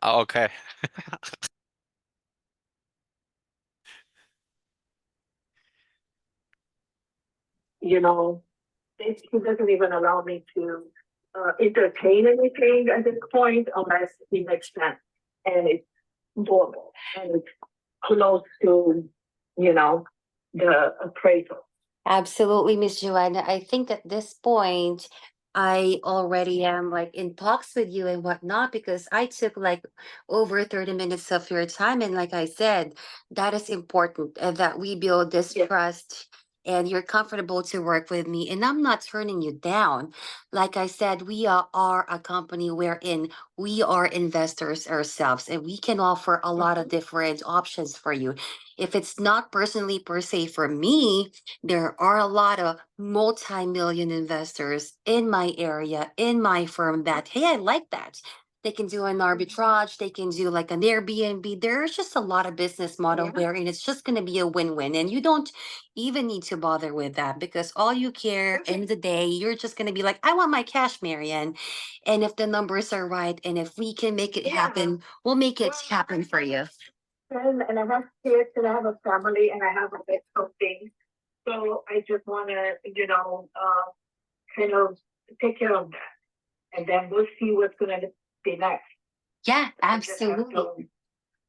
Oh, okay. You know, he doesn't even allow me to entertain anything at this point unless he makes sense. And it's doable and it's close to, you know, the appraisal. Absolutely, Miss Joanna. I think at this point, I already am like in talks with you and whatnot because I took like over 30 minutes of your time. And like I said, that is important that we build this Yes. trust and you're comfortable to work with me. And I'm not turning you down. Like I said, we are a company wherein we are investors ourselves and we can offer a lot of different options for you. If it's not personally per se for me, there are a lot of multi-million investors in my area, in my firm that, hey, I like that. They can do an arbitrage, they can do like an Airbnb. There's just a lot of business model Yeah. wherein it's just going to be a win-win. And you don't even need to bother with that because all you care in the day, you're just going to be like, I want my cash, Marianne. And if the numbers are right and if we can make it Yeah. happen, we'll make it happen for you. And I have kids and I have a family and I have a bit of things. So I just want to, kind of take care of that. And then we'll see what's going to be next. Yeah, I just have absolutely. to,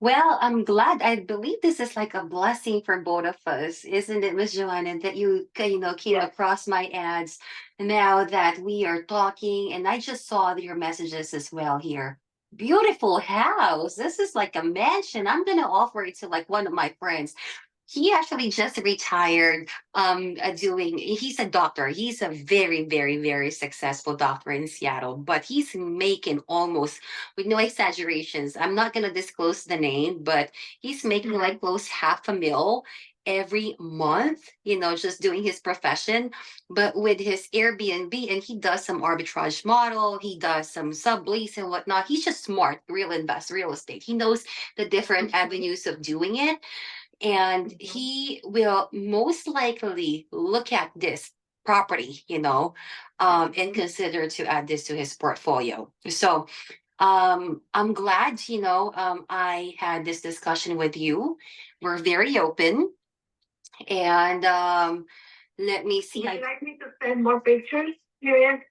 Well, I'm glad. I believe this is like a blessing for both of us, isn't it, Miss Joanna, that came yes. across my ads now that we are talking, and I just saw your messages as well here. Beautiful house. This is like a mansion. I'm gonna offer it to like one of my friends. He actually just retired doing he's a doctor. He's a very, very, very successful doctor in Seattle, but he's making almost, with no exaggerations, I'm not going to disclose the name, but he's making like close half a mil every month, just doing his profession, but with his Airbnb. And he does some arbitrage model, he does some sublease and whatnot. He's just smart, real estate. He knows the different avenues of doing it, and he will most likely look at this property, and consider to add this to his portfolio. So I'm glad, I had this discussion with you. We're very open. And let me see. Would you like me to send more pictures, Marianne?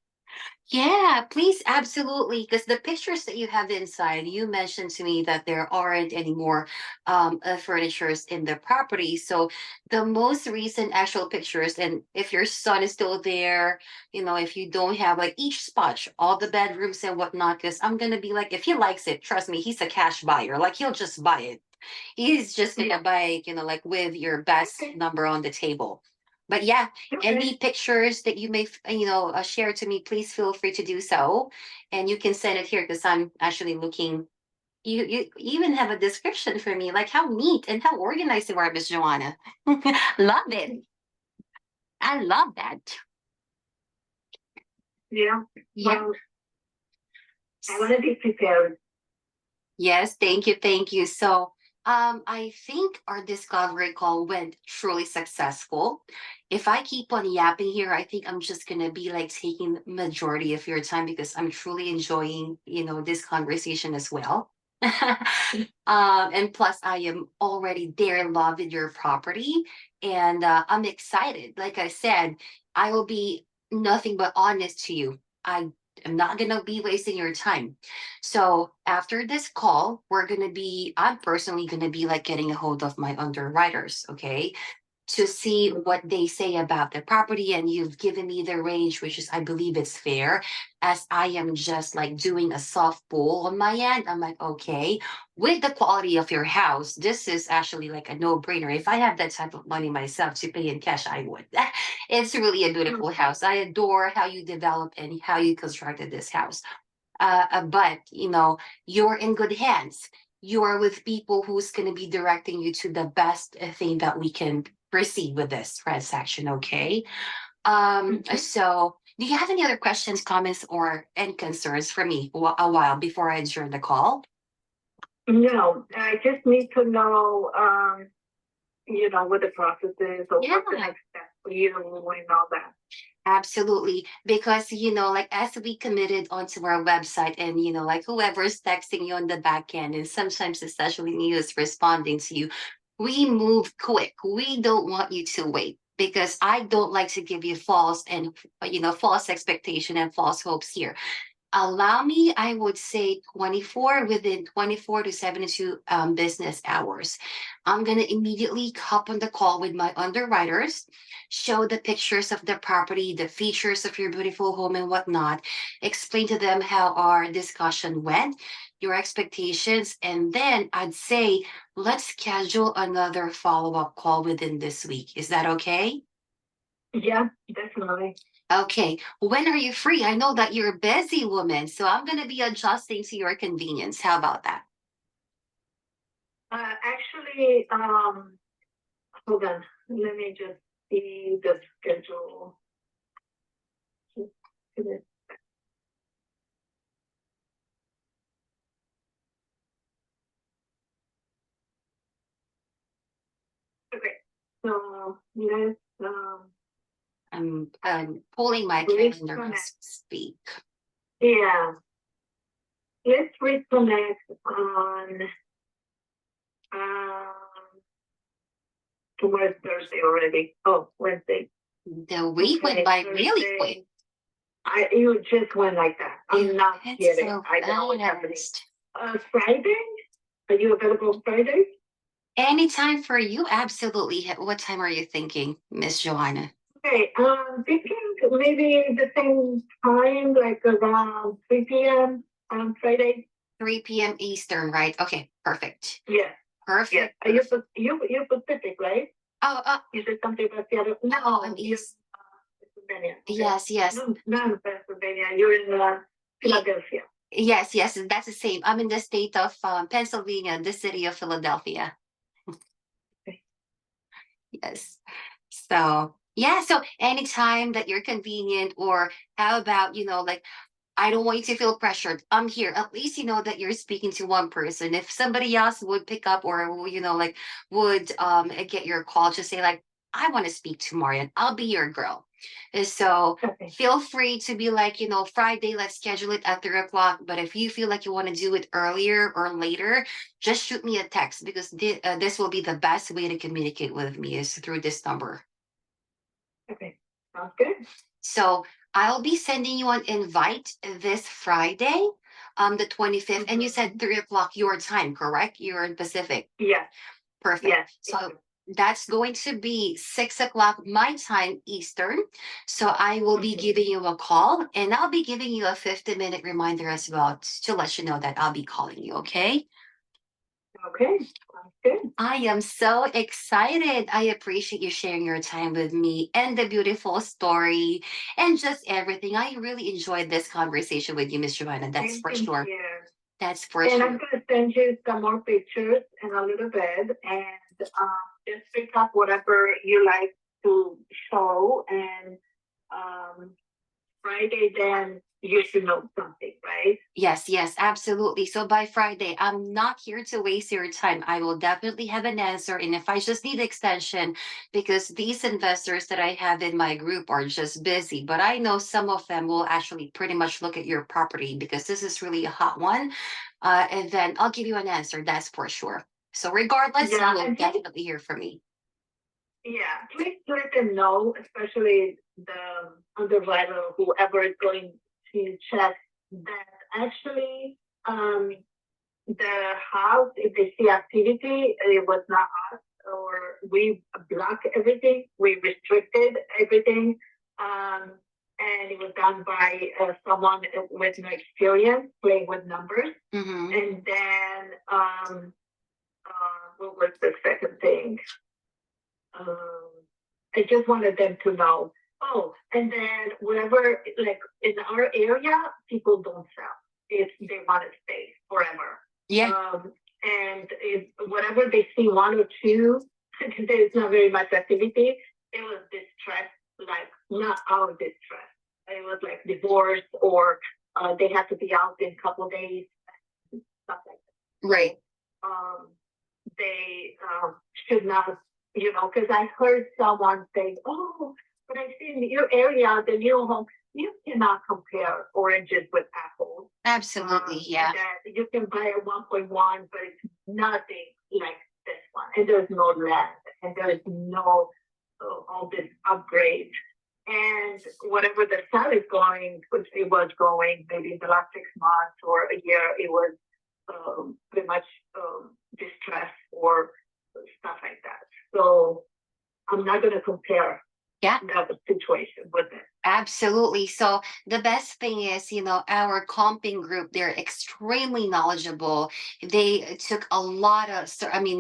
Yeah, please, absolutely. Because the pictures that you have inside, you mentioned to me that there aren't any more furnitures in the property. So the most recent actual pictures, and if your son is still there, if you don't have like each spot, all the bedrooms and whatnot, because I'm gonna be like, if he likes it, trust me, he's a cash buyer. Like he'll just buy it. He's just gonna buy it, like with your best number on the table. But yeah, any pictures that you may, share to me, please feel free to do so. And you can send it here because I'm actually looking. You even have a description for me, like how neat and how organized you are, Miss Joanna. Love it. I love that. Yeah. Yeah. I want to be prepared. Yes, thank you, thank you. So, I think our discovery call went truly successful. If I keep on yapping here, I think I'm just gonna be like taking majority of your time because I'm truly enjoying, this conversation as well. And plus, I am already there in love with your property, and I'm excited. Like I said, I will be nothing but honest to you. I'm not gonna be wasting your time. So after this call, I'm personally gonna be like getting a hold of my underwriters, okay, to see what they say about the property. And you've given me the range, which is, I believe it's fair, as I am just like doing a soft pull on my end. I'm like, okay, with the quality of your house, this is actually like a no-brainer. If I have that type of money myself to pay in cash, I would. It's really a beautiful house. I adore how you developed and how you constructed this house. But you're in good hands. You are with people who's going to be directing you to the best thing that we can proceed with this transaction. Okay. So do you have any other questions, comments, or any concerns for me a while before I adjourn the call? No, I just need to know, what the process is or what's the Yeah. next step for you and all that. Absolutely. Because, like as we committed onto our website and, like whoever's texting you on the back end, and sometimes especially me who's responding to you, we move quick. We don't want you to wait because I don't like to give you false and, false expectation and false hopes here. Allow me, I would say 24 within 24 to 72 business hours. I'm going to immediately hop on the call with my underwriters, show the pictures of the property, the features of your beautiful home and whatnot, explain to them how our discussion went, your expectations, and then I'd say, let's schedule another follow-up call within this week. Is that okay? Yeah, definitely. Okay, when are you free? I know that you're a busy woman, so I'm going to be adjusting to your convenience. How about that? Actually, hold on. Let me just see the schedule. Okay, so let's I'm pulling my let's calendar as we connect. speak. Yeah, let's reconnect on um tomorrow's Thursday already. Oh, Wednesday. The week went Okay, by really quick. Thursday. You just went like that. I'm not It's kidding. so I don't know what's happening. fast. Friday? Are you available Friday? Anytime for you, absolutely. What time are you thinking, Miss Joanna? Okay, thinking maybe the same time, like around 3 p.m. on Friday. 3 p.m. Eastern, right? Okay, perfect. Yeah, yeah. Perfect. Are you Pacific, right? Oh, You said something about the other. no, I'm You're East. Pennsylvania. Okay. Yes, yes. No, not in Pennsylvania. You're in Philadelphia. Yes, yes, that's the same. I'm in the state of Pennsylvania, the city of Philadelphia. Okay. Yes. So, yeah, so anytime that you're convenient, or how about, like, I don't want you to feel pressured. I'm here. At least you know that you're speaking to one person. If somebody else would pick up, or like would get your call, just say like, I want to speak to Marianne. I'll be your girl. And so Okay. feel free to be like, Friday, let's schedule it at 3 o'clock. But if you feel like you want to do it earlier or later, just shoot me a text, because this will be the best way to communicate with me is through this number. Okay. Sounds good. So I'll be sending you an invite this Friday, the 25th. And you said 3 o'clock your time, correct? You're in Pacific. Yeah. Perfect. Yes. So that's going to be 6 o'clock my time Eastern. So I will be giving you a call, and I'll be giving you a 50-minute reminder as well to let you know that I'll be calling you. Okay. Okay. Sounds good. I am so excited. I appreciate you sharing your time with me and the beautiful story and just everything. I really enjoyed this conversation with you, Miss Joanna. That's for Thank sure. you. That's for And I'm sure. gonna send you some more pictures in a little bit, and just pick up whatever you like to show. And um, Friday, then you should know something, right? Yes, yes, absolutely. So by Friday, I'm not here to waste your time. I will definitely have an answer. And if I just need extension, because these investors that I have in my group are just busy, but I know some of them will actually pretty much look at your property because this is really a hot one. And then I'll give you an answer. That's for sure. So regardless, you Yeah, will and definitely hear from me. yeah, please let them know, especially the underwriter or whoever is going to check, that actually the house, if they see activity, it was not us, or we block everything, we restricted everything, and it was done by someone with no experience playing with numbers. Mm-hmm. And then what was the second thing? Um, I just wanted them to know. Oh, and then whatever, like in our area, people don't sell if they want to stay forever. Yeah. And if whatever they see one or two, there's not very much activity. It was distress, like not our distress. It was like divorce, or they have to be out in a couple of days, stuff like that. Right. Um, they should not, because I heard someone say, oh, But I see in your area, the new home, you cannot compare oranges with apples. Absolutely, yeah. That you can buy a 1.1, but it's nothing like this one. And there's no land, and there's no all this upgrade. And whatever the sale is going, which it was going maybe in the last 6 months or a year, it was pretty much distress or stuff like that. So I'm not going to compare Yeah. that situation with it. Absolutely. So the best thing is, our comping group, they're extremely knowledgeable. They took a lot of,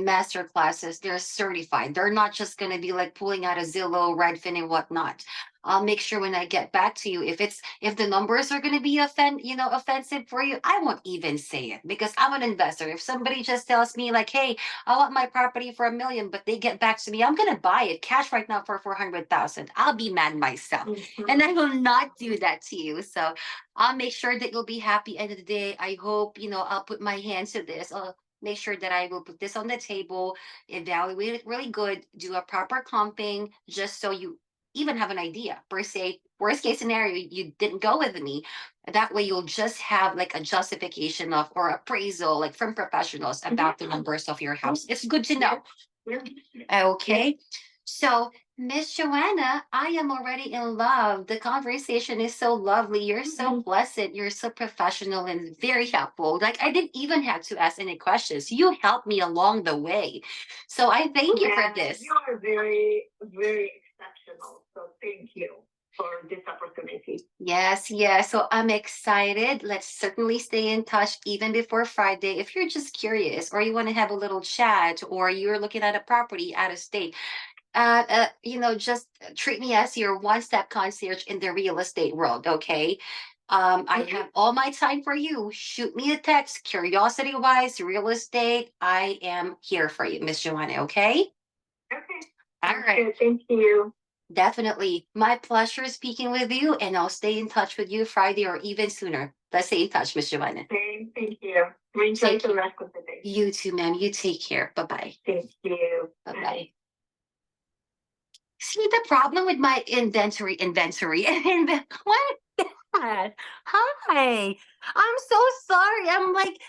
master classes. They're certified. They're not just going to be like pulling out a Zillow, Redfin, and whatnot. I'll make sure when I get back to you, if the numbers are going to be offensive for you, I won't even say it because I'm an investor. If somebody just tells me like, hey, I want my property for $1 million, but they get back to me, I'm going to buy it cash right now for 400,000. I'll be mad myself. And I will not do that to you. So I'll make sure that you'll be happy end of the day. I hope, I'll put my hands to this. I'll make sure that I will put this on the table, evaluate it really good, do a proper comping, just so you even have an idea. Per se, worst case scenario, you didn't go with me. That way you'll just have like a justification of or appraisal like from professionals about the numbers of your house. It's good to know. Okay. So Miss Joanna, I am already in love. The conversation is so lovely. You're so pleasant. You're so professional and very helpful. Like I didn't even have to ask any questions. You helped me along the way. So I thank you for this. You are very, very exceptional. So thank you for this opportunity. Yes, yes. So I'm excited. Let's certainly stay in touch even before Friday. If you're just curious or you want to have a little chat or you're looking at a property out of state, just treat me as your one-step concierge in the real estate world, okay? I have all my time for you. Shoot me a text, curiosity-wise, real estate. I am here for you, Miss Joanna, okay? Okay. All right. Good. Thank you. Definitely. My pleasure speaking with you, and I'll stay in touch with you Friday or even sooner. Let's stay in touch, Miss Joanna. Thank you. Enjoy the rest of the day. You too, ma'am. You take care. Bye-bye. Thank you. Bye-bye. See the problem with my inventory. What? God. Hi. I'm so sorry. I'm like,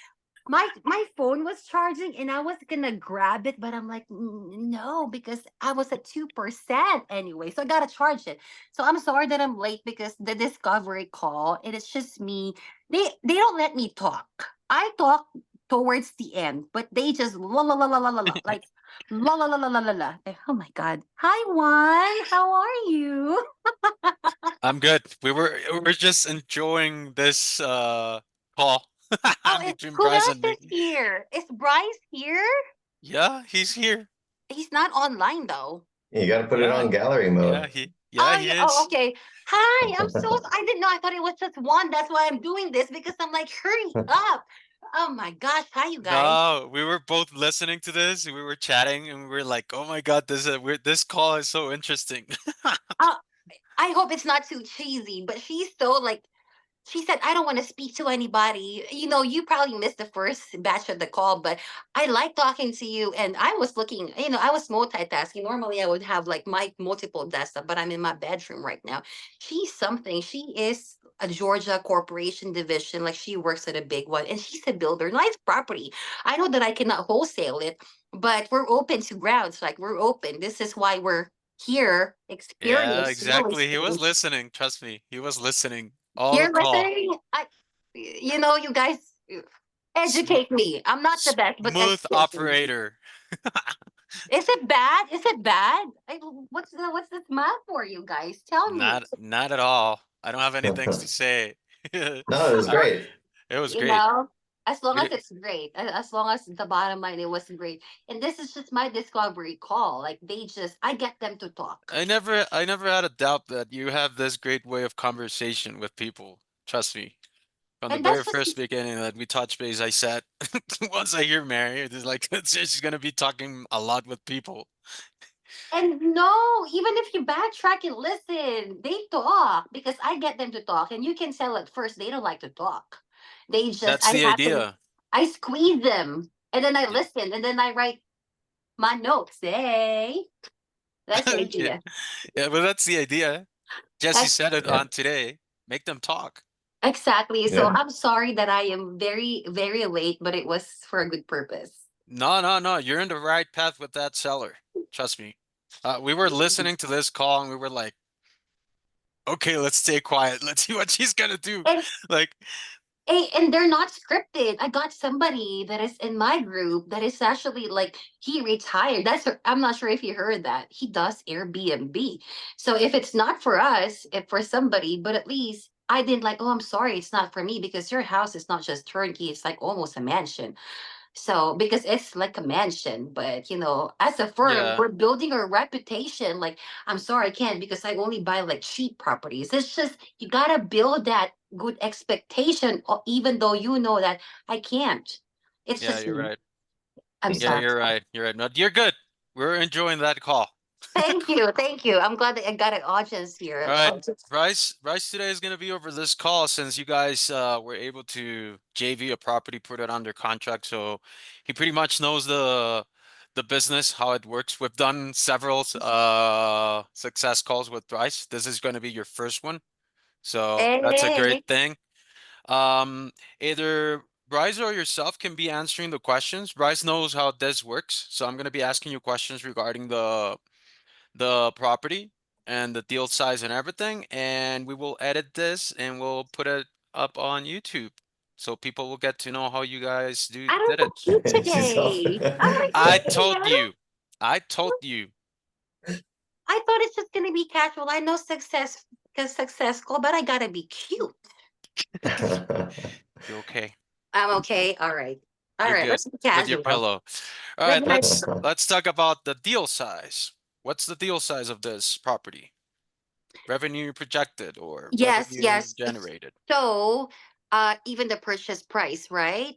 my phone was charging and I was gonna grab it, but I'm like, no, because I was at 2% anyway. So I gotta charge it. So I'm sorry that I'm late because the discovery call, and it's just me. They don't let me talk. I talk towards the end, but they just la la la la la la la like la la la la la la la. Oh my god. Hi Juan. How are you? I'm good. We were just enjoying this call Oh, between who Bryce else and is me. here? Is Bryce here? Yeah, he's here. He's not online though. You got to put it Yeah, on gallery yeah, mode. he Oh, he yeah. Oh, is. okay. Hi. I didn't know. I thought it was just one. That's why I'm doing this because I'm like, hurry up. Oh my gosh. Hi, you guys. No, we were both listening to this. We were chatting, and we were like, "Oh my God, this call is so interesting." Uh, I hope it's not too cheesy, but she's so like, she said, I don't want to speak to anybody. You probably missed the first batch of the call, but I like talking to you. And I was looking, I was multitasking. Normally I would have like my multiple desktop, but I'm in my bedroom right now. She's something. She is a Georgia corporation division. Like she works at a big one and she's a builder. Nice property. I know that I cannot wholesale it, but we're open to grounds. Like we're open. This is why we're here, Yeah, experience real exactly. He was estate. listening. Trust me, he was listening all the You're call. listening. You guys Sm educate me. I'm not the best, but Smooth educate me. operator. Is it bad? Is it bad? What's this math for you guys? Tell me. Not at all. I don't have any things to No, say. it was Uh, great. It was you great. know, as long We as did, it's great, as long as the bottom line it was great. And this is just my discovery call. Like I get them to talk. I never had a doubt that you have this great way of conversation with people. Trust me. From the And very that's just first beginning that we touched base, I said, once I hear Mary, it's like she's gonna be talking a lot with people. And no, even if you backtrack and listen, they talk because I get them to talk. And you can tell at first they don't like to talk. That's the idea. I squeeze them and then I Y- listen and then I write my notes. Hey. That's the Yeah, idea. yeah, well, that's the idea. Jesse That's said it Yeah. on today. Make them talk. exactly. So Yeah. I'm sorry that I am very, very late, but it was for a good purpose. No, no, no. You're in the right path with that seller. Trust me. We were listening to this call and we were like, okay, let's stay quiet. Let's see what she's gonna do. And Like, and they're not scripted. I got somebody that is in my group that is actually like he retired. I'm not sure if you heard that. He does Airbnb. So if it's not for us, if for somebody, but at least I didn't like, oh, I'm sorry, it's not for me because your house is not just turnkey, it's like almost a mansion. So because it's like a mansion, but as a firm, yeah, we're building our reputation. Like, I'm sorry, I can't because I only buy like cheap properties. It's just you gotta build that good expectation, even though you know that I can't. It's yeah, just you're me. right. I'm Yeah, sorry. you're right. You're right. No, you're good. We're enjoying that call. Thank you, thank you. I'm glad that I got an audience All here. right. Bryce today is gonna be over this call since you guys were able to JV a property, put it under contract. So he pretty much knows the business, how it works. We've done several success calls with Bryce. This is gonna be your first one. So that's a great Hey, thing. Um, Either Bryce or yourself can be answering the questions. Bryce knows how this works, so I'm gonna be asking you questions regarding the property and the deal size and everything, and we will edit this and we'll put it up on YouTube so people will get to know how you guys I don't did it. compute She's off. today. I'm like, I okay, told you. I told you. I thought it's just gonna be casual. I know success because successful, but I gotta be cute. You're okay. I'm okay. All right. All You're right. good Let's be with your casual. pillow. All Good right, night. let's talk about the deal size. What's the deal size of this property? Revenue projected or Yes, revenue yes. generated? So, even the purchase price, right?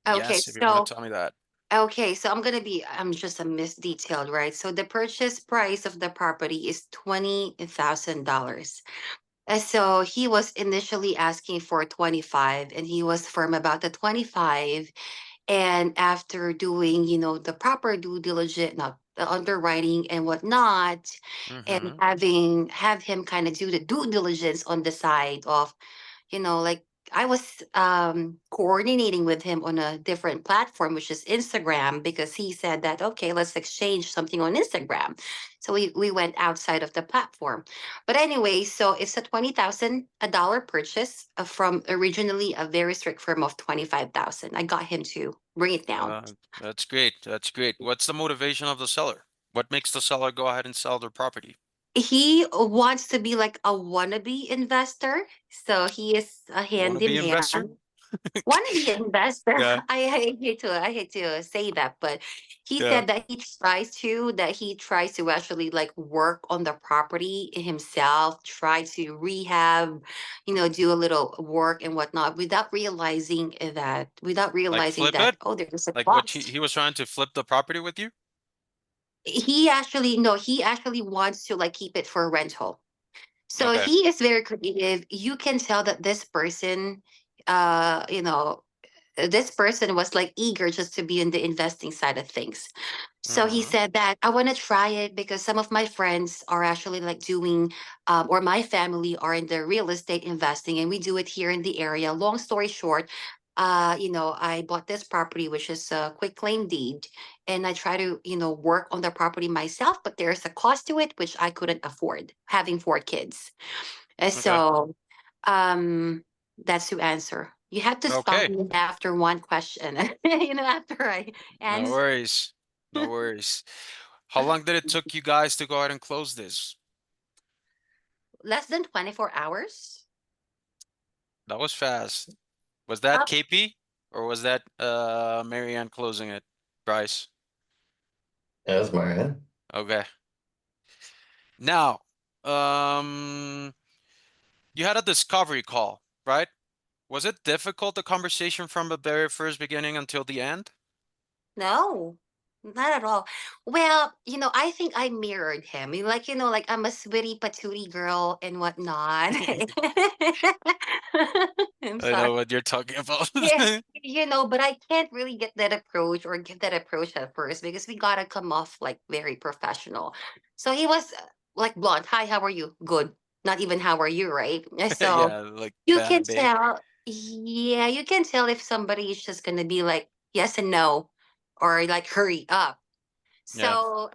Okay. Yes, if you want So, to tell me that. I'm just a misdetailed, right? So the purchase price of the property is $20,000. So he was initially asking for 25 and he was firm about the 25. And after doing, the proper due diligence, not the underwriting and whatnot, and Mm-hmm. have him kind of do the due diligence on the side of, like I was coordinating with him on a different platform, which is Instagram, because he said that, okay, let's exchange something on Instagram. So we went outside of the platform. But anyway, so it's a $20,000 purchase from originally a very strict firm of 25,000. I got him to bring it down. That's great. That's great. What's the motivation of the seller? What makes the seller go ahead and sell their property? He wants to be like a wannabe investor. So he is a Want to hand in be investor? hand. Wannabe investor. Yeah. I hate to say that, but he Yeah. said that he tries to actually like work on the property himself, try to rehab, do a little work and whatnot without Like realizing flip that, it? oh, there's a Like what cost. he was trying to flip the property with you? He actually no, he actually wants to like keep it for rental. So Okay. he is very creative. You can tell that this person, uh, you know, this person was like eager just to be in the investing side of things. So he Mm-hmm. said that I want to try it because some of my friends are actually like doing, or my family are in the real estate investing, and we do it here in the area. Long story short, I bought this property, which is a quick claim deed, and I try to, work on the property myself, but there's a cost to it, which I couldn't afford having 4 kids. Okay. So, um, that's to answer. You have to stop Okay. me after one question, after I No answer. worries. No worries. How long did it took you guys to go ahead and close this? Less than 24 hours. That was fast. Was that Uh, KP or was that Marianne closing it? Bryce. As Marianne. Okay. Now, you had a discovery call, right? Was it difficult, the conversation from the very first beginning until the end? no, not at all. Well, I think I mirrored him. Like, like I'm a sweetie patootie girl and whatnot. I'm I sorry. know what you're talking about. Yeah, but I can't really get that approach or give that approach at first because we gotta come off like very professional. So he was like blunt. Hi, how are you? Good. Not even how are you, right? So Yeah, like you can that big. tell, yeah, you can tell if somebody is just gonna be like yes and no, or like hurry up. Yeah. So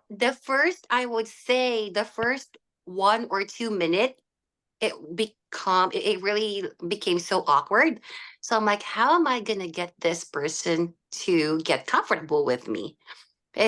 I would say the first 1 or 2 minutes it really became so awkward. So I'm like, how am I gonna get this person to get comfortable with me?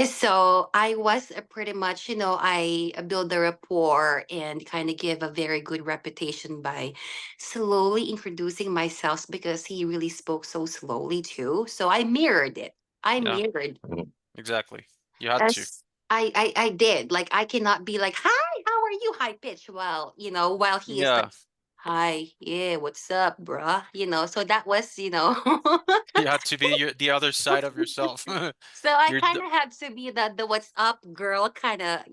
So I was pretty much, I build the rapport and kind of give a very good reputation by slowly introducing myself because he really spoke so slowly too. So I mirrored it. I Yeah, mirrored Mhm. exactly. You had to. as I did. Like I cannot be like, hi, how are you? High pitch. Well, while he is like, Yeah, hi, yeah, what's up, bruh? So that was, you had to be the other side of yourself. So I You're kind of had to be the what's up girl kind of,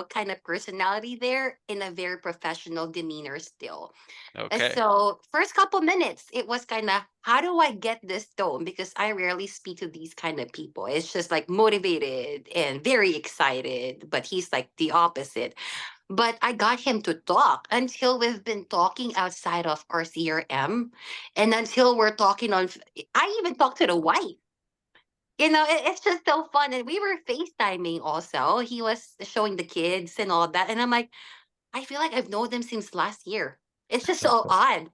kind of personality there in a very professional demeanor still. okay. So first couple minutes, it was kind of how do I get this tone? Because I rarely speak to these kind of people. It's just like motivated and very excited, but he's like the opposite. But I got him to talk until we've been talking outside of our CRM, and until we're talking on. I even talked to the wife. It's just so fun. And we were FaceTiming also. He was showing the kids and all that. And I'm like, I feel like I've known them since last year. It's just so odd,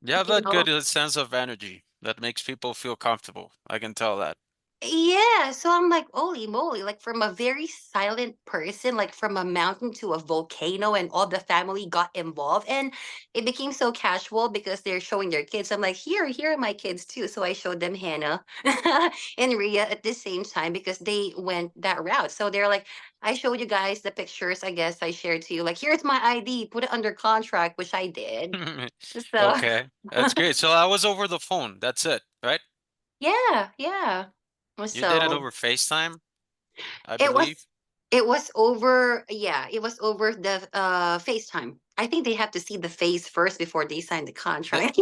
You have you that good know? sense of energy that makes people feel comfortable. I can tell that. Yeah, so I'm like, holy moly, like from a very silent person, like from a mountain to a volcano, and all the family got involved. And it became so casual because they're showing their kids. I'm like, here are my kids too. So I showed them Hannah and Ria at the same time because they went that route. So they're like, I showed you guys the pictures, I guess I shared to you. Like, here's my ID, put it under contract, which I did. So Okay, that's great. So I was over the phone. That's it, right? yeah, yeah. You did it So over FaceTime, I It was believe. it was over, yeah, it was over the FaceTime. I think they have to see the face first before they sign the The, contract.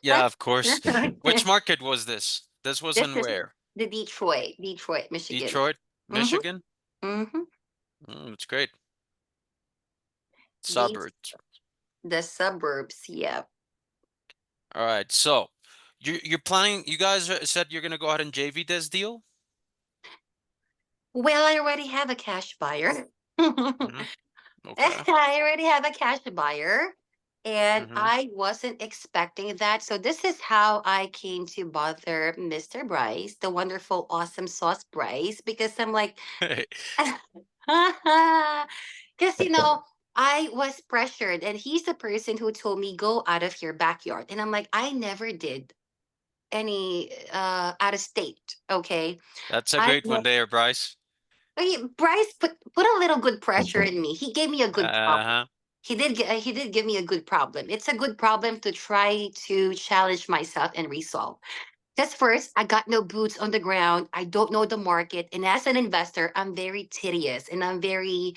yeah, of course. Which market was this? This was This in is where? the Detroit, Michigan. Detroit, Mm-hmm. Michigan? Mm-hmm. It's great. The Suburbs. the suburbs, yeah. All right. So you're planning, you guys said you're gonna go ahead and JV this deal? Well, I already have a cash buyer. Hmm. Okay. I already have a cash buyer, and Hmm. I wasn't expecting that. So this is how I came to bother Mr. Bryce, the wonderful, awesome sauce Bryce, because I'm like, because I was pressured, and he's the person who told me go out of your backyard, and I'm like, I never did any out of state. Okay, That's a I great one there, Bryce. Bryce put a little good pressure in me. He gave me a good problem. Uh-huh. He did give me a good problem. It's a good problem to try to challenge myself and resolve. Because first, I got no boots on the ground. I don't know the market, and as an investor, I'm very tedious and I'm very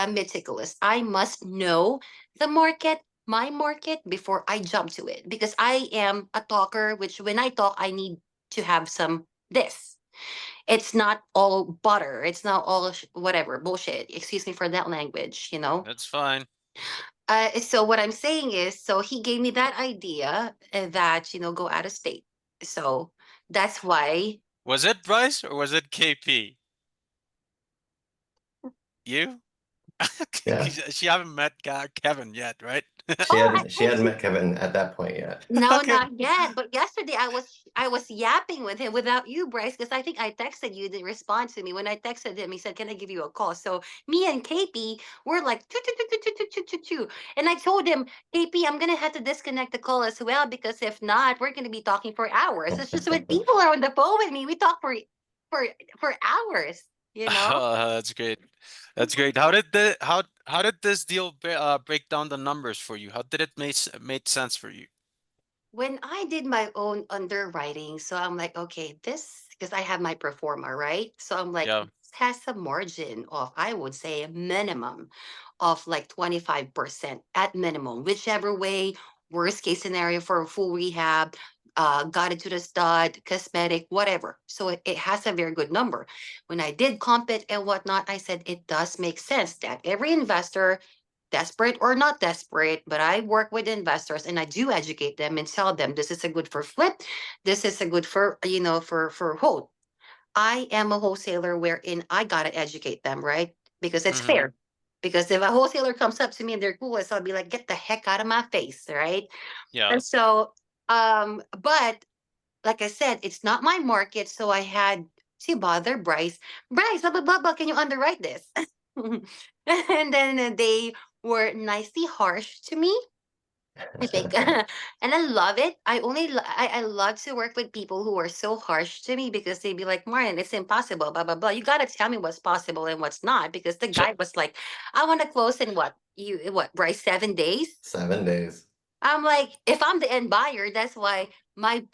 meticulous. I must know the market, my market, before I jump to it because I am a talker. Which when I talk, I need to have some this. It's not all butter. It's not all whatever bullshit. Excuse me for that language, That's fine. So what I'm saying is, so he gave me that idea that go out of state. So that's why. Was it Bryce or was it KP? You? Yeah. She haven't met Kevin yet, right? She Oh, hadn't she hadn't met Kevin at that point yet. no, Okay. not yet. But yesterday I was yapping with him without you, Bryce, because I think I texted you. You didn't respond to me. When I texted him, he said, "Can I give you a call?" So me and KP were like choo choo choo choo choo choo choo choo. And I told him, KP, I'm gonna have to disconnect the call as well because if not, we're gonna be talking for hours. It's just when people are on the phone with me, we talk for for hours. You know. That's great. That's great. How did this deal break down the numbers for you? How did it made sense for you? When I did my own underwriting, so I'm like, okay, this because I have my performer, right? So I'm like, Yeah. this has a margin of, I would say, a minimum of like 25% at minimum, whichever way, worst case scenario for a full rehab, got it to the stud, cosmetic, whatever. So it has a very good number. When I did comp it and whatnot, I said it does make sense that every investor, desperate or not desperate, but I work with investors and I do educate them and tell them this is a good for flip, this is a good for, for hold. I am a wholesaler wherein I gotta educate them, right? Because it's Mm-hmm. fair. Because if a wholesaler comes up to me and they're cool, I'll be like, get the heck out of my face, right? Yeah. And so, but like I said, it's not my market, so I had to bother Bryce. Bryce, blah blah blah, blah, can you underwrite this? And then they were nicely harsh to me, I think. And I love it. I love to work with people who are so harsh to me because they'd be like, Marian, it's impossible, blah blah blah. You gotta tell me what's possible and what's not. Because the So guy was like, I want to close in what, Bryce, 7 days? 7 days. I'm like, if I'm the end buyer, that's why my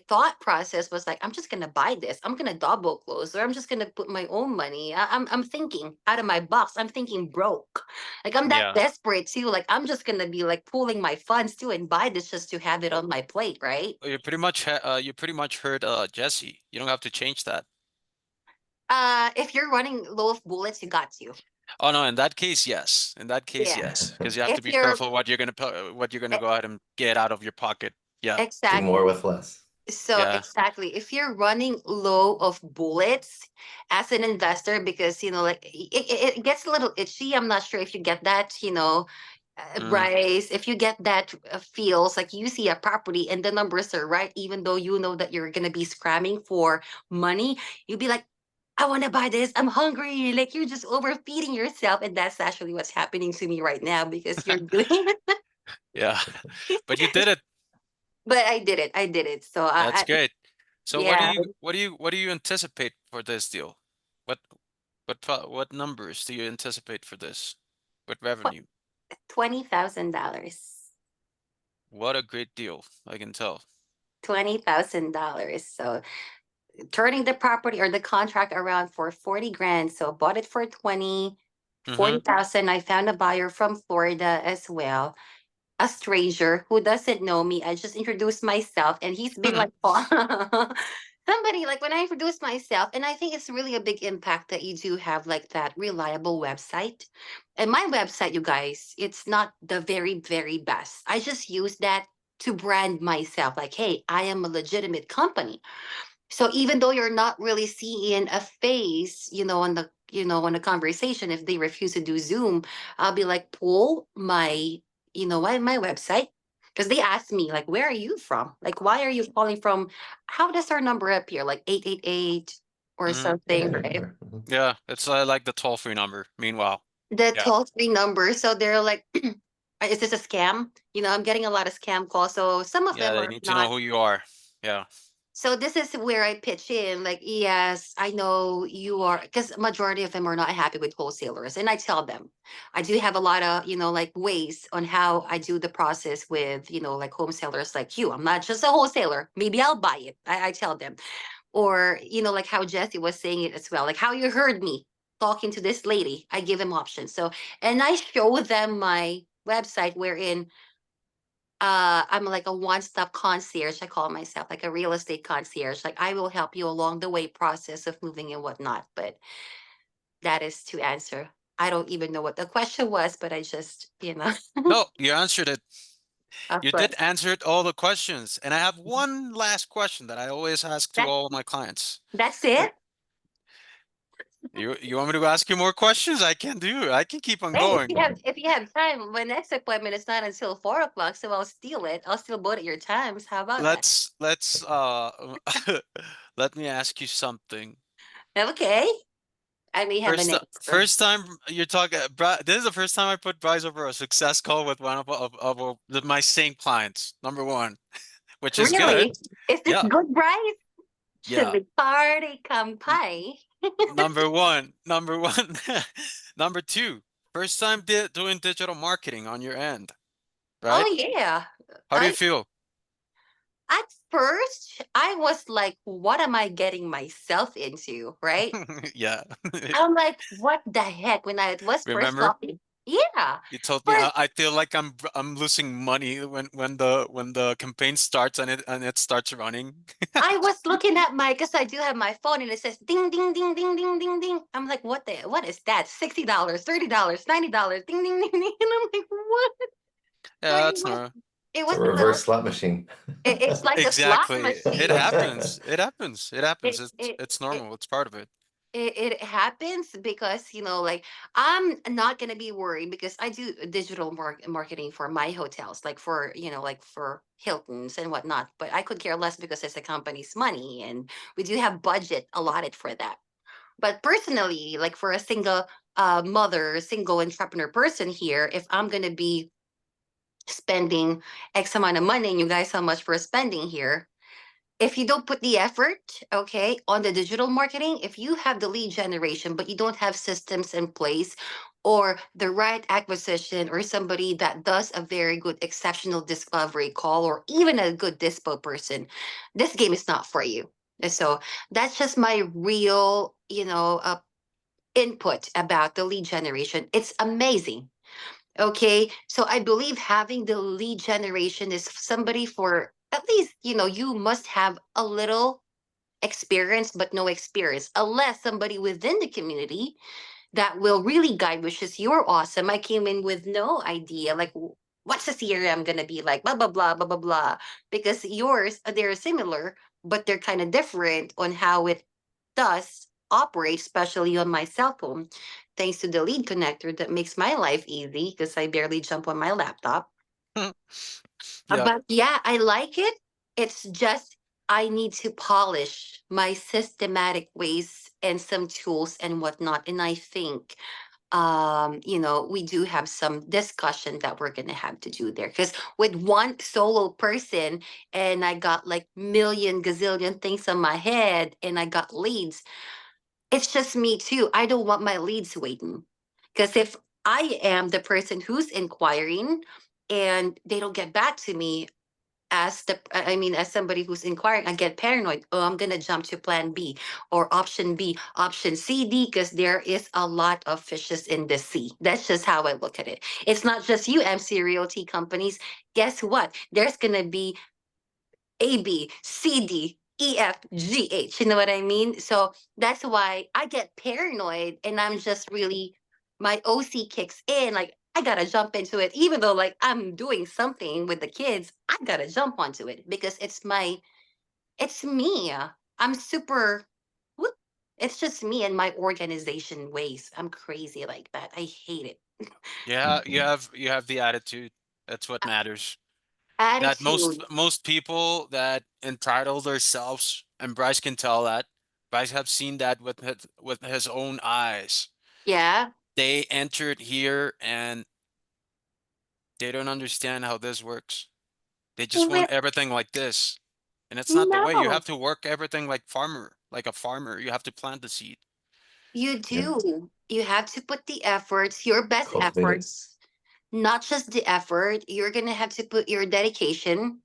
thought process was like, I'm just gonna buy this. I'm gonna double close, or I'm just gonna put my own money. I'm thinking out of my box. I'm thinking broke. Like I'm that yeah. desperate too. Like I'm just gonna be like pooling my funds too and buy this just to have it on my plate, right? You pretty much heard Jesse. You don't have to change that. If you're running low of bullets, you got to. Oh no, in that case, yes. In that case, Yeah. yes. Because you have to If be you're careful what you're gonna e- go ahead and get out of your pocket. Yeah. Do more exactly. with less. So Yeah. exactly, if you're running low of bullets as an investor, because like it gets a little itchy. I'm not sure if you get that, Mm, Bryce. If you get that feels like you see a property and the numbers are right, even though you know that you're gonna be scramming for money, you'll be like, I want to buy this. I'm hungry. Like you're just overfeeding yourself, and that's actually what's happening to me right now because you're doing. yeah. But you did it. But I did it. I did it. So That's I great. So yeah. what do you anticipate for this deal? What what numbers do you anticipate for this? What revenue? $20,000. What a great deal, I can tell. $20,000. So turning the property or the contract around for 40 grand. So bought it for 20, Mm-hmm. 40,000. I found a buyer from Florida as well. A stranger who doesn't know me. I just introduced myself and he's been like, somebody like when I introduced myself, and I think it's really a big impact that you do have like that reliable website. And my website, you guys, it's not the very, very best. I just use that to brand myself like, hey, I am a legitimate company. So even though you're not really seeing a face, on the on the conversation, if they refuse to do Zoom, I'll be like, pull my, my website. Because they ask me, like, where are you from? Like, why are you calling from? How does our number appear? Like 888 or Mm-hmm. Yeah, I something, right? remember. Mhm. Yeah, it's like the toll-free number. Meanwhile, The yeah, toll-free number. So they're like, is this a scam? I'm getting a lot of scam calls. So some of yeah, them they are need to know not. who you are. Yeah. So this is where I pitch in, like, yes, I know you are, because majority of them are not happy with wholesalers, and I tell them, I do have a lot of, like ways on how I do the process with, like home sellers like you. I'm not just a wholesaler. Maybe I'll buy it. I tell them, or like how Jesse was saying it as well, like how you heard me talking to this lady. I give them options. So, and I show them my website wherein I'm like a one-stop concierge. I call myself like a real estate concierge. Like I will help you along the way process of moving and whatnot. But that is to answer. I don't even know what the question was, but I just, No, you answered it. of You course. did answer all the questions. And I have one last question that I always ask to That all of my clients. that's Uh, it. You want me to ask you more questions? I can do. I can keep on Hey, if going. you have time, my next appointment is not until 4 o'clock, so I'll steal it. I'll steal both of your times. How about that? Let's let me ask you something. Okay. I may have an answer. First time you're talking, this is the first time I put Bryce over a success call with one of my same clients. Number one, which is good. Really? Is this Yeah, good, Bryce? Should yeah. the party come N- pie? number one. Number two, first time doing digital marketing on your end, Oh right? yeah. How do you feel? At first, I was like, what am I getting myself into? Right? Yeah. I'm like, what the heck? When I was first Remember? talking. Yeah. You told me First, I feel like I'm losing money when the campaign starts and it starts running. I was looking at my, because I do have my phone and it says ding, ding, ding, ding, ding, ding, ding. I'm like, what is that? $60, $30, $90, ding, ding, ding, ding. And I'm like, what? Yeah, But that's normal. it It's a was a little, reverse slot machine. it's like a slot Exactly. It machine. happens. It happens. It happens. It, it, It's it, normal. It's part of it. it happens because like I'm not gonna be worried because I do digital marketing for my hotels, like for like for Hilton's and whatnot. But I could care less because it's the company's money, and we do have budget allotted for that. But personally, like for a single mother, single entrepreneur person here, if I'm gonna be spending X amount of money, and you guys how much we're spending here, if you don't put the effort, okay, on the digital marketing, if you have the lead generation, but you don't have systems in place or the right acquisition or somebody that does a very good, exceptional discovery call or even a good dispo person, this game is not for you. And so that's just my real, input about the lead generation. It's amazing. Okay. So I believe having the lead generation is somebody for at least, you must have a little experience, but no experience, unless somebody within the community that will really guide, which is you're awesome. I came in with no idea, like, what's the CRM going to be like, blah, blah, blah, blah, blah, blah. Because yours, they're similar, but they're kind of different on how it does operate, especially on my cell phone, thanks to the lead connector that makes my life easy because I barely jump on my laptop. Yeah. But yeah, I like it. It's just I need to polish my systematic ways and some tools and whatnot. And I think we do have some discussion that we're gonna have to do there. Because with one solo person and I got like million gazillion things on my head and I got leads, it's just me too. I don't want my leads waiting. Because if I am the person who's inquiring and they don't get back to me as somebody who's inquiring, I get paranoid. Oh, I'm gonna jump to plan B or option B, option C, D, because there is a lot of fishes in the sea. That's just how I look at it. It's not just you, MC Realty companies. Guess what? There's gonna be A, B, C, D, E, F, G, H. You know what I mean? So that's why I get paranoid and I'm just really, my OC kicks in. Like, I gotta jump into it, even though like I'm doing something with the kids. I gotta jump onto it because it's me. I'm super, whoop, it's just me and my organization ways. I'm crazy like that. I hate it. Yeah, you have the attitude. That's what matters. That Attitude. most people that entitle themselves, and Bryce can tell that. Bryce have seen that with his own eyes. Yeah. They entered here and they don't understand how this works. They just Well, want everything like this. And it's not the way. You no. have to work everything like a farmer. You have to plant the seed. You Yeah. do. You have to put the efforts, your best Cultivate it. efforts, not just the effort. You're going to have to put your dedication,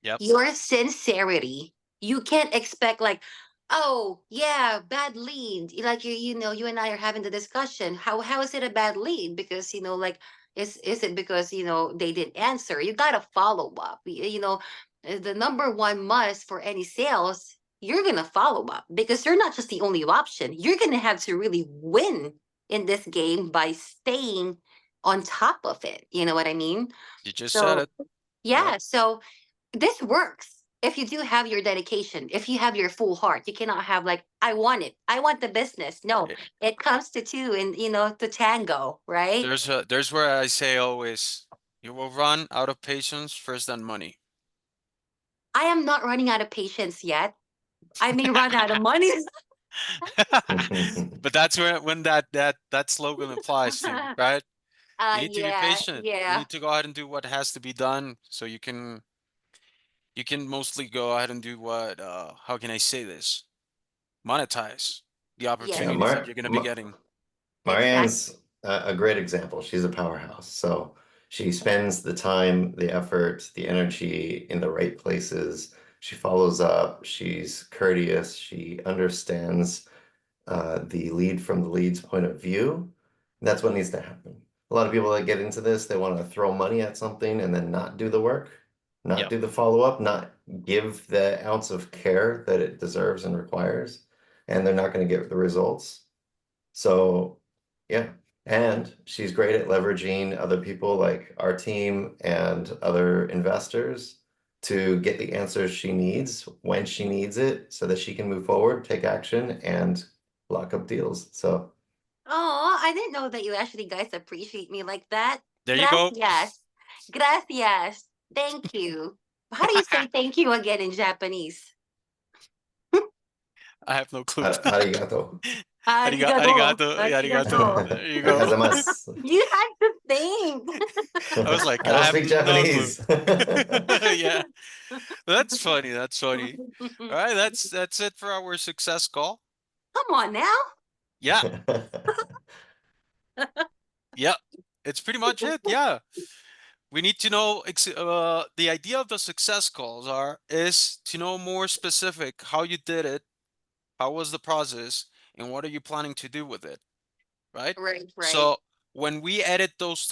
Yep. your sincerity. You can't expect like, oh yeah, bad lead. Like you and I are having the discussion. How is it a bad lead? Because like is it because they didn't answer? You gotta follow up. The number one must for any sales. You're gonna follow up because you're not just the only option. You're gonna have to really win in this game by staying on top of it. You know what I mean? You just said So it. Yep. yeah, so this works if you do have your dedication, if you have your full heart. You cannot have like, I want it, I want the business. No, Eh, it comes to two and to tango, right? there's where I say always, you will run out of patience first than money. I am not running out of patience yet. I may run out of money. But that's where when that slogan applies to, right? You need to be Yeah, patient. You yeah, need to go ahead and do what has to be done so you can mostly go ahead and do what how can I say this? Monetize the yes, Yeah, opportunities that you're going to be getting. exactly. Marianne's a great example. She's a powerhouse. So she spends the time, the effort, the energy in the right places She follows up. She's courteous. She understands the lead from the lead's point of view. That's what needs to happen. A lot of people that get into this, they want to throw money at something and then not do the work, not Yep. do the follow-up, not give the ounce of care that it deserves and requires, and they're not going to get the results. So, yeah. And she's great at leveraging other people like our team and other investors to get the answers she needs when she needs it so that she can move forward, take action, and lock up deals. So, Oh, I didn't know that you actually guys appreciate me like that. There you go. Gracias. Gracias. Thank you. How do you say thank you again in Japanese? I have no clue. arigato. Arigato. Arigato. Arigato. Arigato. There you go. Gozaimasu. You had to think. I was like, I I don't have speak no clue. Japanese. Yeah, that's funny. That's funny. All right, that's it for our success call. Come on now. Yeah, yeah, it's pretty much it. Yeah, we need to know the idea of the success calls is to know more specific how you did it, how was the process, and what are you planning to do with it, right? Right, right, So when we edit this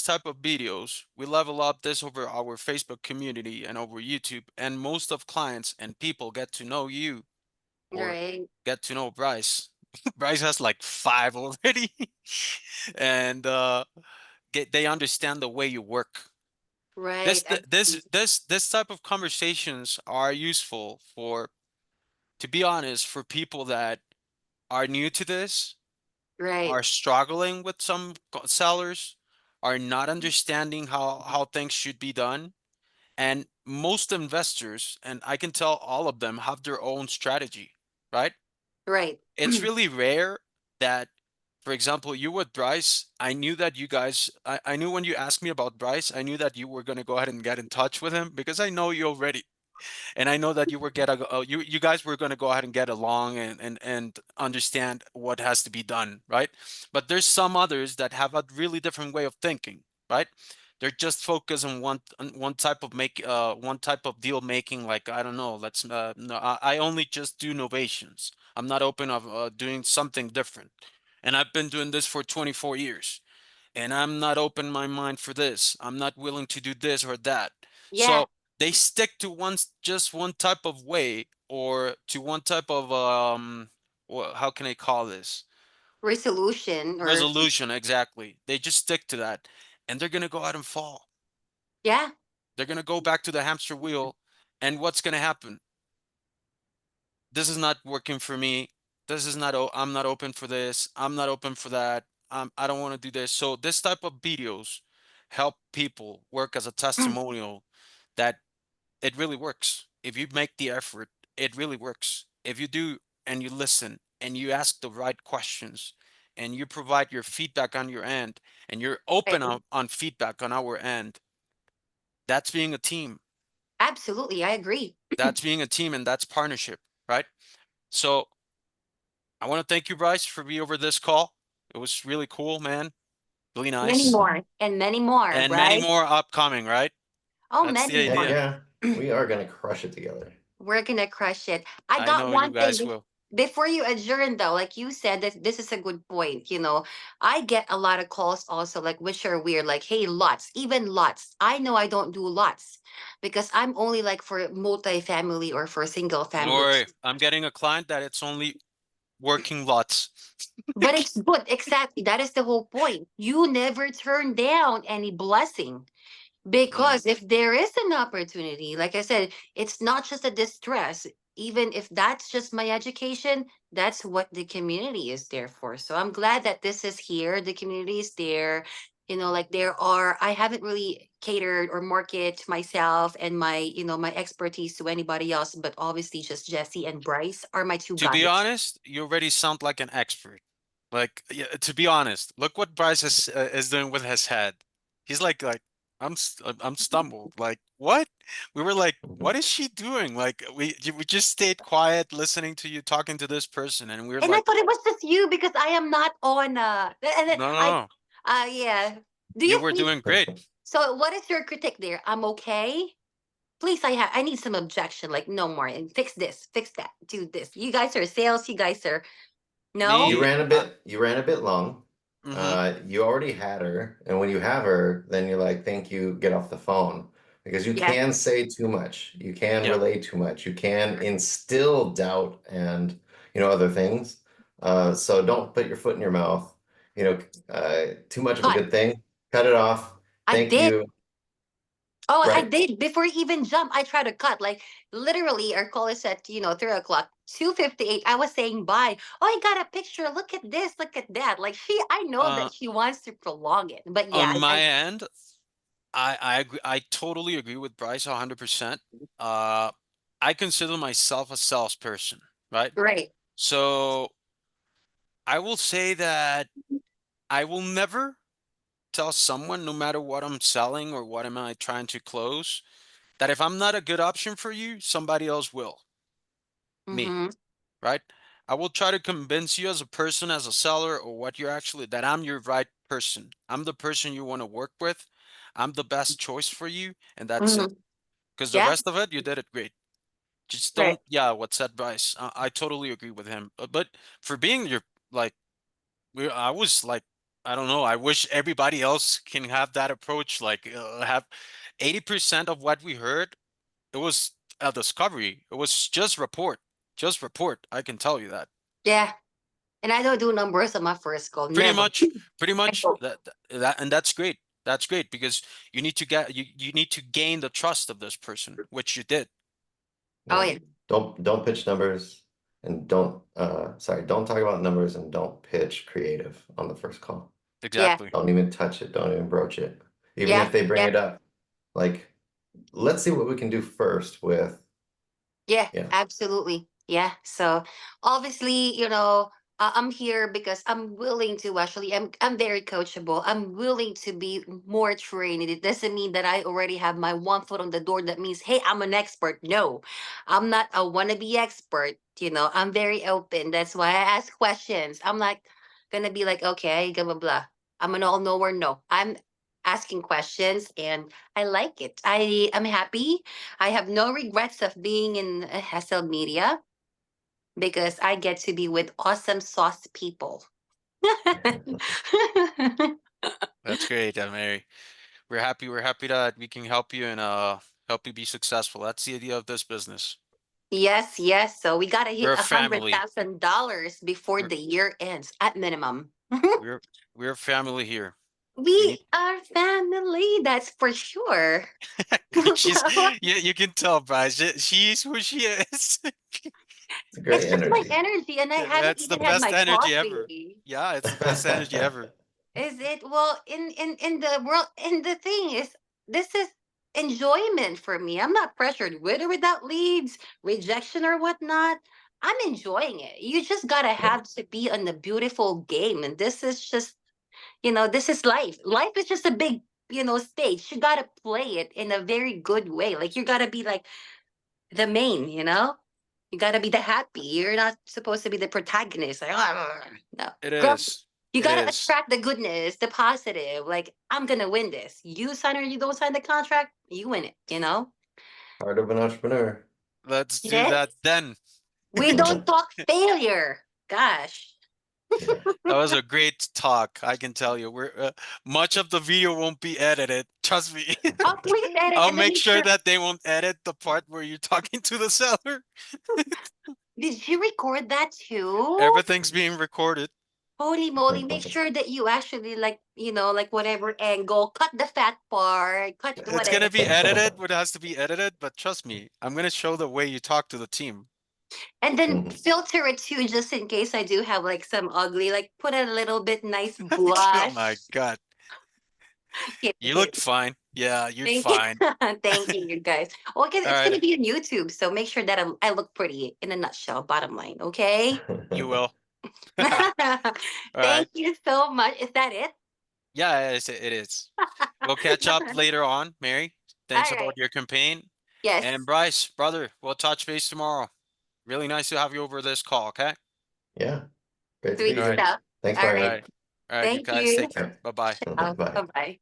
type of videos, we level up this over our Facebook community and over YouTube, and most of clients and people get to know you or right, get to know Bryce. Bryce has like 5 already, and they understand the way you work. right. This th- this type of conversations are useful for, to be honest, for people that are new to this, Right, are struggling with some sellers, are not understanding how things should be done, and most investors, and I can tell all of them, have their own strategy, right? right, It's really rare that, for example, you with Bryce, I knew that you guys, I knew when you asked me about Bryce, I knew that you were going to go ahead and get in touch with him because I know you already. And I know that you guys were going to go ahead and get along and understand what has to be done, right? But there's some others that have a really different way of thinking, right? They're just focused on one type of one type of deal making. Like, I don't know, let's no, I only just do novations. I'm not open of doing something different. And I've been doing this for 24 years, and I'm not open my mind for this. I'm not willing to do this or that. yeah, So they stick to just one type of way, or to one type of how can I call this? resolution or Resolution, exactly. They just stick to that, and they're gonna go out and fall. yeah, They're gonna go back to the hamster wheel, and what's gonna happen? This is not working for me. This is not, I'm not open for this. I'm not open for that. I don't want to do this. So this type of videos help people work as a testimonial that it really works. If you make the effort, it really works. If you do and you listen and you ask the right questions and you provide your feedback on your end and you're open right. on feedback on our end, that's being a team. Absolutely, I agree. That's being a team, and that's partnership, right? So I want to thank you, Bryce, for being over this call. It was really cool, man. Really Many nice. more and many more, And many right? more upcoming, right? Oh, That's the many Heck more. idea. yeah, we are gonna crush it together. We're gonna crush it. I I got know you one thing guys will. before you adjourn though, like you said, that this is a good point. I get a lot of calls also, like which are weird, like, hey, lots, even lots. I know I don't do lots because I'm only like for multifamily or for single Don't families. worry. I'm getting a client that it's only working lots. But it's good, exactly. That is the whole point. You never turn down any blessing. No. Because if there is an opportunity, like I said, it's not just a distress. Even if that's just my education, that's what the community is there for. So I'm glad that this is here. The community is there. Like I haven't really catered or market myself and my expertise to anybody else, but obviously just Jesse and Bryce are my two To be guys. honest, you already sound like an expert. Like, yeah, to be honest, look what Bryce is doing with his head. He's like I'm stumbled. Like, what? We were like, what is she doing? Like, we just stayed quiet, listening to you talking to this person, and we were And I like, thought it was just you because I am not on and then no, no, I no. yeah. Do You you were think doing great. so? What is your critique there? I'm okay. please, I need some objection. Like, no more, and fix this, fix that, do this. You guys are sales. You guys are no. You Me, ran a bit long. mm-hmm, You already had her, and when you have her, then you're like, thank you, get off the phone. Because you Yeah. can say too much, you can yeah. relay too much, you can instill doubt and other things. So don't put your foot in your mouth. Too much of a Cut. good thing. Cut it off. I Thank did. you. Oh, I Right. did before he even jump. I tried to cut. Like literally, our call is at 3 o'clock. 2:58. I was saying bye. Oh, I got a picture. Look at this. Look at that. Like I know Uh, that she wants to prolong it, but on yeah, my end, I agree. I totally agree with Bryce 100%. Uh, I consider myself a salesperson, right? right. So I will say that I will never tell someone, no matter what I'm selling or what am I trying to close, that if I'm not a good option for you, somebody else will. Me, Mm-hmm. right? I will try to convince you as a person, as a seller, or what you're actually, that I'm your right person. I'm the person you want to work with. I'm the best choice for you, and that's it. Mm-hmm. Because the Yeah. rest of it, you did it great. Just Right. don't, yeah, what said Bryce. I totally agree with him. But for being your, like, I was like, I don't know. I wish everybody else can have that approach. Like, have 80% of what we heard, it was a discovery. It was just report. Just report. I can tell you that. Yeah. And I don't do numbers on my first call. Pretty Never. much, pretty I much don't. that, and that's great. That's great because you need to gain the trust of this person, which you did. Oh Yeah. yeah. Don't pitch numbers and don't talk about numbers and don't pitch creative on the first call. Yeah. Exactly. Don't even touch it. Don't even broach it. Even Yeah. if they bring Yeah. it up, like, let's see what we can do first with, Yeah, yeah. absolutely. Yeah. So obviously, I'm here because I'm willing to actually. I'm very coachable. I'm willing to be more trained. It doesn't mean that I already have my one foot on the door. That means, hey, I'm an expert. No, I'm not a wannabe expert. I'm very open. That's why I ask questions. I'm not gonna be like, okay, blah blah blah. I'm an all knower. No, I'm asking questions, and I like it. I'm happy. I have no regrets of being in Hesel Media because I get to be with awesome sauce people. That's great, Mary. We're happy. We're happy that we can help you and help you be successful. That's the idea of this business. Yes, yes. So we gotta hit We're a a hundred family. thousand dollars before We're the year ends at minimum. we're we're a family here. We We need are family, that's for sure. she's you can tell, Bryce. She's who she is. It's a It's great just my energy. energy, and I haven't That's the even had best my energy ever. coffee. Yeah, it's the best energy ever. Is it? Well, in the world, and the thing is, this is enjoyment for me. I'm not pressured with or without leads, rejection or whatnot. I'm enjoying it. You just gotta Yeah. have to be on a beautiful game, and this is just, this is life. Life is just a big, stage. You gotta play it in a very good way. Like you gotta be like the main, You gotta be the happy. You're not supposed to be the protagonist. Like, no. It Girl, is. you It gotta is. attract the goodness, the positive. Like, I'm gonna win this. You sign or you don't sign the contract, you win it. Heart of an entrepreneur. Let's do Yes. that then. We don't talk failure. Gosh. Yeah. That was a great talk. I can tell you. We're much of the video won't be edited. Trust me. Oh, please edit I'll and then make make sure sure. that they won't edit the part where you're talking to the seller. Did you record that too? Everything's being recorded. Holy moly, make sure that you actually like whatever angle, cut the fat part, cut It's whatever. gonna be edited, what has to be edited, but trust me, I'm gonna show the way you talk to the team. And then Mhm. filter it too, just in case I do have like some ugly, like put a little bit nice Oh my blush. God. Kidding, You kidding. looked fine. Yeah, you're Thank you. fine. Thank you, you guys. Well, because All it's going to right, be on YouTube, so make sure that I look pretty in a nutshell, bottom line, okay? you will. All right. Thank you so much. Is that it? Yeah, it is. We'll catch up later on, Mary. All Thanks right. about your campaign. And Yes. Bryce, brother, we'll touch base tomorrow. Really nice to have you over this call, okay? Yeah. Great to be Sweet All right. here. stuff. Thanks, All All right. Marianne. right. All right, you Thank guys you. take care. Bye-bye. Bye. Bye bye.